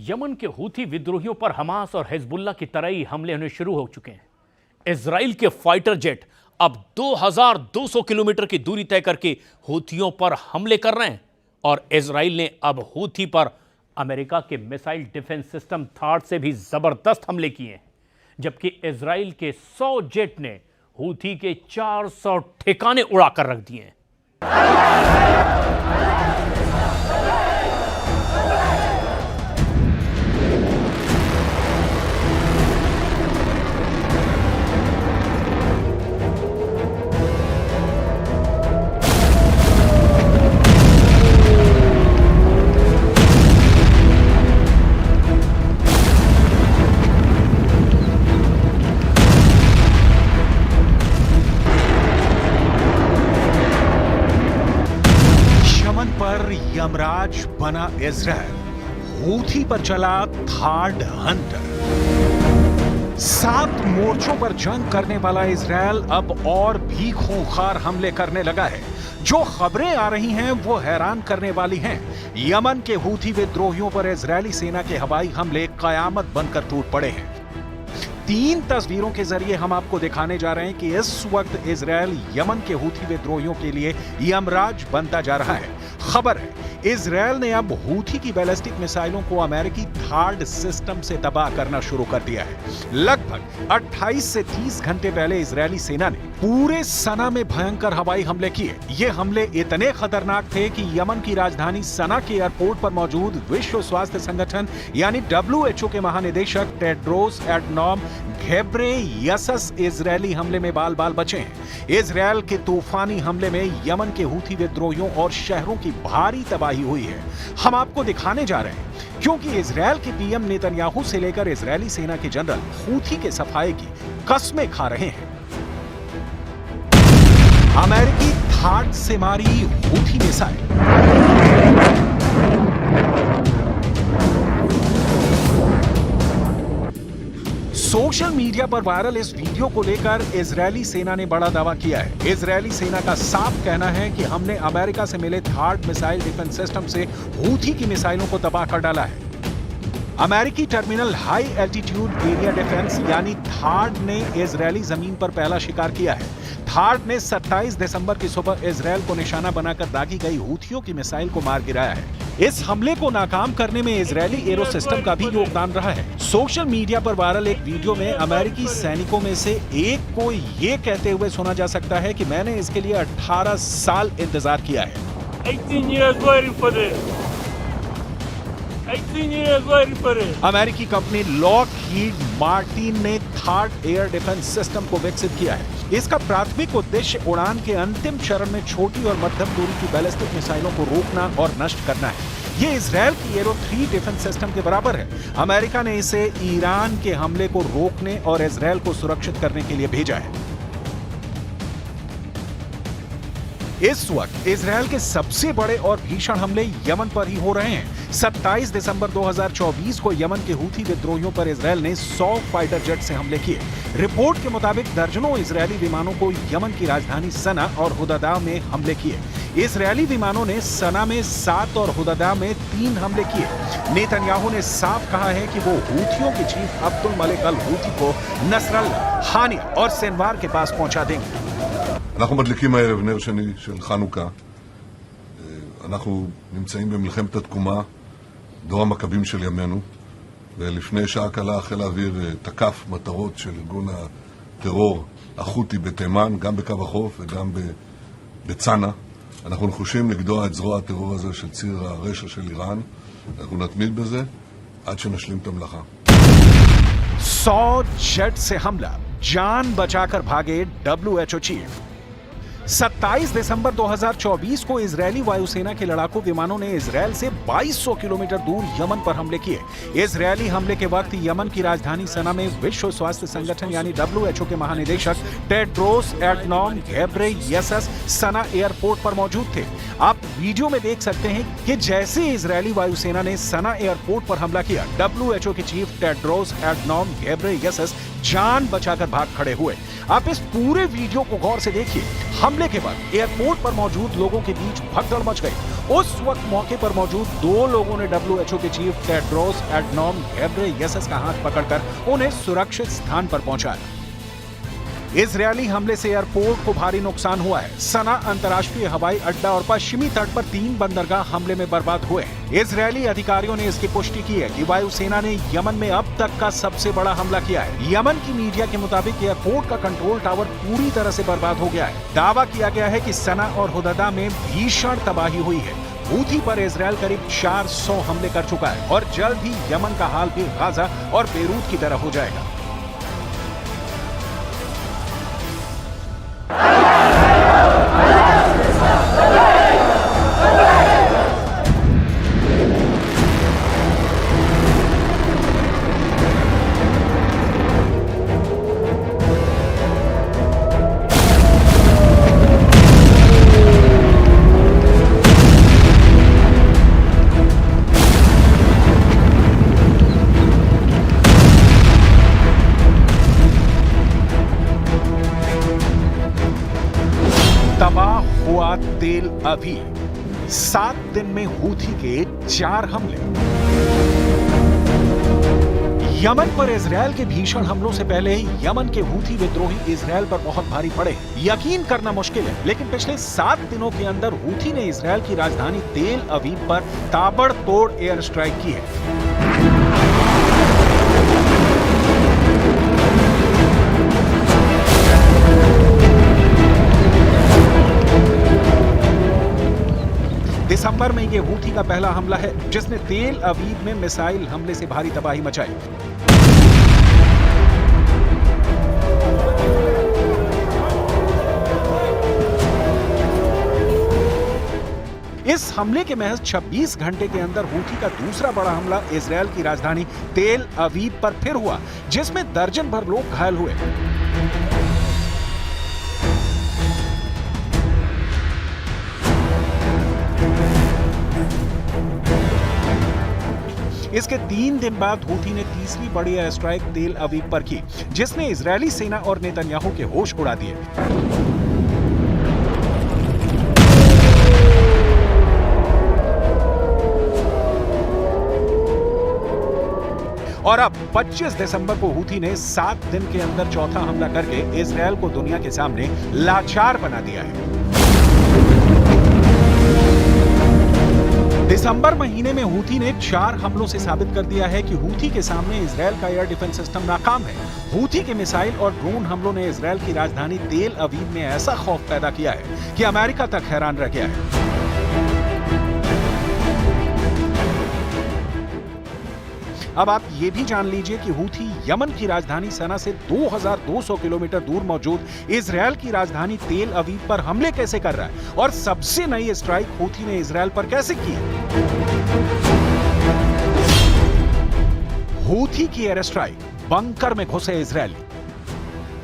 Yemen के Houthi विद्रोहियों पर हमास और हिजबुल्लाह की तरह ही हमले होने शुरू हो चुके हैं। इजराइल के फाइटर जेट अब 2200 किलोमीटर की दूरी तय करके हूथियों पर हमले कर रहे हैं और इजराइल ने अब हूथी पर अमेरिका के मिसाइल डिफेंस सिस्टम थाड से भी जबरदस्त हमले किए हैं, जबकि इजराइल के 100 जेट ने हूथी के 400 ठिकाने उड़ाकर रख दिए हैं। पर यमराज बना इजराइल, हूथी पर चला थाड हंटर। 7 मोर्चों पर जंग करने वाला इजराइल अब और भी खूंखार हमले करने लगा है। जो खबरें आ रही हैं वो हैरान करने वाली हैं। यमन के हूथी विद्रोहियों पर इजरायली सेना के हवाई हमले कयामत बनकर टूट पड़े हैं। 3 तस्वीरों के जरिए हम आपको दिखाने जा रहे हैं कि इस वक्त इजराइल यमन के हूथी विद्रोहियों के लिए यमराज बनता जा रहा है। खबर है, इजराइल ने अब हूथी की बैलिस्टिक मिसाइलों को अमेरिकी थाड सिस्टम से तबाह करना शुरू कर दिया है। लगभग 28 से 30 घंटे पहले इजरायली सेना ने पूरे सना में भयंकर हवाई हमले किए। ये हमले इतने खतरनाक थे कि यमन की राजधानी सना के एयरपोर्ट पर मौजूद विश्व स्वास्थ्य संगठन यानी WHO के महानिदेशक टेड्रोस एडनॉम घेब्रेयेसस इजरायली हमले में बाल बाल बचे हैं। इजरायल के तूफानी हमले में यमन के हूथी विद्रोहियों और शहरों की भारी तबाही हुई है। हम आपको दिखाने जा रहे हैं क्योंकि इजरायल के पीएम नेतन्याहू से लेकर इजरायली सेना के जनरल हूथी के सफाये की कस्में खा रहे हैं। अमेरिकी थाड से मारी हूथी मिसाइल। सोशल मीडिया पर वायरल इस वीडियो को लेकर इजरायली सेना ने बड़ा दावा किया है। इजरायली सेना का साफ कहना है कि हमने अमेरिका से मिले थाड मिसाइल डिफेंस सिस्टम से हूथी की मिसाइलों को तबाह कर डाला है। अमेरिकी terminal high altitude area defence यानी थाड ने इजरायली जमीन पर पहला शिकार किया है। थाड ने 27 दिसंबर की सुबह इजरायल को निशाना बनाकर दागी गई हूथियों की मिसाइल को मार गिराया है। इस हमले को नाकाम करने में इजरायली एरो सिस्टम का भी योगदान रहा है। सोशल मीडिया पर वायरल एक वीडियो में अमेरिकी सैनिकों में से एक को ये कहते हुए सुना जा सकता है कि मैंने इसके लिए 18 साल इंतजार किया है। 18 years waiting for this. 18 years waiting for this. अमेरिकी कंपनी लॉकहीड मार्टिन ने थाड एयर डिफेंस सिस्टम को विकसित किया है। इसका प्राथमिक उद्देश्य उड़ान के अंतिम चरण में छोटी और मध्यम दूरी की बैलिस्टिक मिसाइलों को रोकना और नष्ट करना है। ये इजरायल की एरो 3 डिफेंस सिस्टम के बराबर है। अमेरिका ने इसे ईरान के हमले को रोकने और इजरायल को सुरक्षित करने के लिए भेजा है। इस वक्त इजरायल के सबसे बड़े और भीषण हमले यमन पर ही हो रहे हैं। 27 दिसंबर 2024 को यमन के हूथी विद्रोहियों पर इजरायल ने 100 फाइटर जेट से हमले किए। रिपोर्ट के मुताबिक दर्जनों इजरायली विमानों को यमन की राजधानी सना और हुदादा में हमले किए। इजरायली विमानों ने सना में 7 और हुदादा में 3 हमले किए। नेतन्याहू ने साफ कहा है कि वो हूथियों के चीफ अब्दुल मलिक अल हूथी को नसरल्ला, हानिया और सिनवार के पास पहुंचा देंगे। אנחנו מדליקים הערב נר שני של חנוכה. אנחנו נמצאים במלחמת התקומה, דור המכבים של ימינו, ולפני שעה קלה חיל האוויר תקף מטרות של ארגון הטרור החותי בתימן, גם בקו החוף וגם בצנע. אנחנו נחושים לגדוע את זרוע הטרור הזה של ציר הרשע של איראן. אנחנו נתמיד בזה עד שנשלים את המלאכה. 100 जेट से हमला, जान बचाकर भागे WHO चीफ। 27 दिसंबर 2024 को इजरायली वायुसेना के लड़ाकू विमानों ने इजरायल से 2200 किलोमीटर दूर यमन पर हमले किए। इजरायली हमले के वक्त यमन की राजधानी सना में विश्व स्वास्थ्य संगठन यानी WHO के महानिदेशक टेड्रोस एडनॉम घेब्रेयेसस सना एयरपोर्ट पर मौजूद थे। आप वीडियो में देख सकते हैं कि जैसे इजरायली वायुसेना ने सना एयरपोर्ट पर हमला किया, WHO के चीफ टेड्रोस एडनॉम घेब्रेयेसस जान बचाकर भाग खड़े हुए। आप इस पूरे वीडियो को गौर से देखिए। हमले के बाद एयरपोर्ट पर मौजूद लोगों के बीच भगदड़ मच गई। उस वक्त मौके पर मौजूद 2 लोगों ने WHO के चीफ टेड्रोस एडनॉम घेब्रेयेसस का हाथ पकड़कर उन्हें सुरक्षित स्थान पर पहुंचाया। इजरायली हमले से एयरपोर्ट को भारी नुकसान हुआ है। सना अंतर्राष्ट्रीय हवाई अड्डा और पश्चिमी तट पर 3 बंदरगाह हमले में बर्बाद हुए हैं। इजरायली अधिकारियों ने इसकी पुष्टि की है कि वायुसेना ने यमन में अब तक का सबसे बड़ा हमला किया है। यमन की मीडिया के मुताबिक एयरपोर्ट का कंट्रोल टावर पूरी तरह से बर्बाद हो गया है। दावा किया गया है कि सना और हुदैदा में भीषण तबाही हुई है। हूथी पर इजरायल करीब 400 हमले कर चुका है और जल्द ही यमन का हाल भी गाजा और बेरूत की तरह हो जाएगा। तबाह हुआ तेल अवीव। 7 दिन में हूथी के 4 हमले। यमन पर इजरायल के भीषण हमलों से पहले ही यमन के हूथी विद्रोही इजरायल पर बहुत भारी पड़े। यकीन करना मुश्किल है, लेकिन पिछले 7 दिनों के अंदर हूथी ने इजरायल की राजधानी तेल अवीव पर ताबड़तोड़ एयर स्ट्राइक की है। दिसंबर में यह हूथी का पहला हमला है जिसने तेल अवीव में मिसाइल हमले से भारी तबाही मचाई। इस हमले के महज 26 घंटे के अंदर हूथी का दूसरा बड़ा हमला इजरायल की राजधानी तेल अवीव पर फिर हुआ, जिसमें दर्जन भर लोग घायल हुए। इसके 3 दिन बाद हूथी ने तीसरी बड़ी एयर स्ट्राइक तेल अवीव पर की, जिसने इजरायली सेना और नेतन्याहू के होश उड़ा दिए। और अब 25 दिसंबर को हूथी ने 7 दिन के अंदर चौथा हमला करके इजरायल को दुनिया के सामने लाचार बना दिया है। दिसंबर महीने में हूथी ने 4 हमलों से साबित कर दिया है कि हूथी के सामने इजरायल का एयर डिफेंस सिस्टम नाकाम है। हूथी के मिसाइल और ड्रोन हमलों ने इजरायल की राजधानी तेल अवीव में ऐसा खौफ पैदा किया है कि अमेरिका तक हैरान रह गया है। अब आप ये भी जान लीजिए कि हूथी यमन की राजधानी सना से 2200 किलोमीटर दूर मौजूद इजरायल की राजधानी तेल अवीव पर हमले कैसे कर रहा है और सबसे नई स्ट्राइक हूथी ने इजरायल पर कैसे की। हूथी की एयर स्ट्राइक, बंकर में घुसे इजरायली।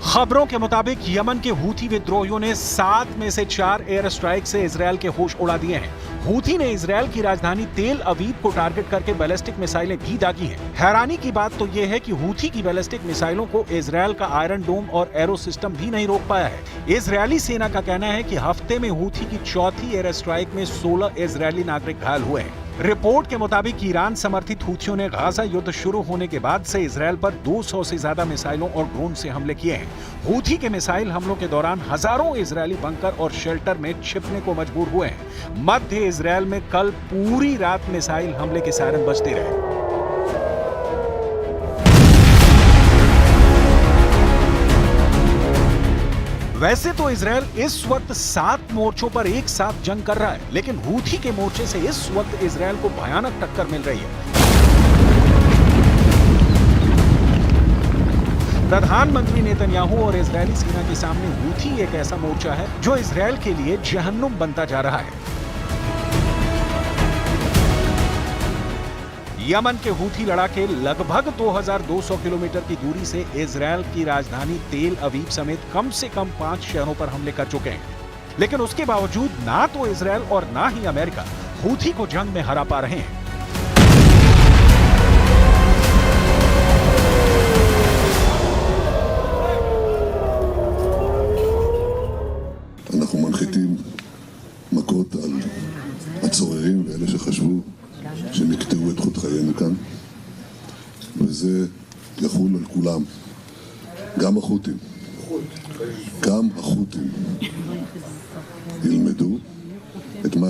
खबरों के मुताबिक यमन के हूथी विद्रोहियों ने 7 में से 4 एयर स्ट्राइक से इजरायल के होश उड़ा दिए हैं। हूथी ने इजरायल की राजधानी तेल अवीव को टारगेट करके बैलिस्टिक मिसाइलें भी दागी हैं। हैरानी की बात तो यह है कि हूथी की बैलिस्टिक मिसाइलों को इजरायल का आयरन डोम और एरो सिस्टम भी नहीं रोक पाया है। इजरायली सेना का कहना है कि हफ्ते में हूथी की चौथी एयर स्ट्राइक में 16 इजरायली नागरिक घायल हुए हैं। रिपोर्ट के मुताबिक ईरान समर्थित हूथियों ने गाजा युद्ध शुरू होने के बाद से इजरायल पर 200 से ज्यादा मिसाइलों और ड्रोन से हमले किए हैं। हूथी के मिसाइल हमलों के दौरान हजारों इजरायली बंकर और शेल्टर में छिपने को मजबूर हुए हैं। मध्य इजरायल में कल पूरी रात मिसाइल हमले के सायरन बजते रहे। वैसे तो इजरायल इस वक्त 7 मोर्चों पर एक साथ जंग कर रहा है, लेकिन हूथी के मोर्चे से इस वक्त इजरायल को भयानक टक्कर मिल रही है। प्रधानमंत्री नेतन्याहू और इजरायली सेना के सामने हूथी एक ऐसा मोर्चा है जो इजरायल के लिए जहन्नुम बनता जा रहा है। यमन के हूथी लड़ाके लगभग 2200 किलोमीटर की दूरी से इजरायल की राजधानी तेल अवीव समेत कम से कम 5 शहरों पर हमले कर चुके हैं, लेकिन उसके बावजूद ना तो इजरायल और ना ही अमेरिका हूथी को जंग में हरा पा रहे हैं। אנחנו מנחיתים מכות על הצורר וזה יחול על כולם, גם החות'ים. גם החות'ים ילמדו את מה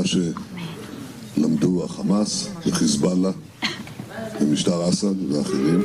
שלמדו החמאס וחיזבאללה ומשטר אסד ואחרים.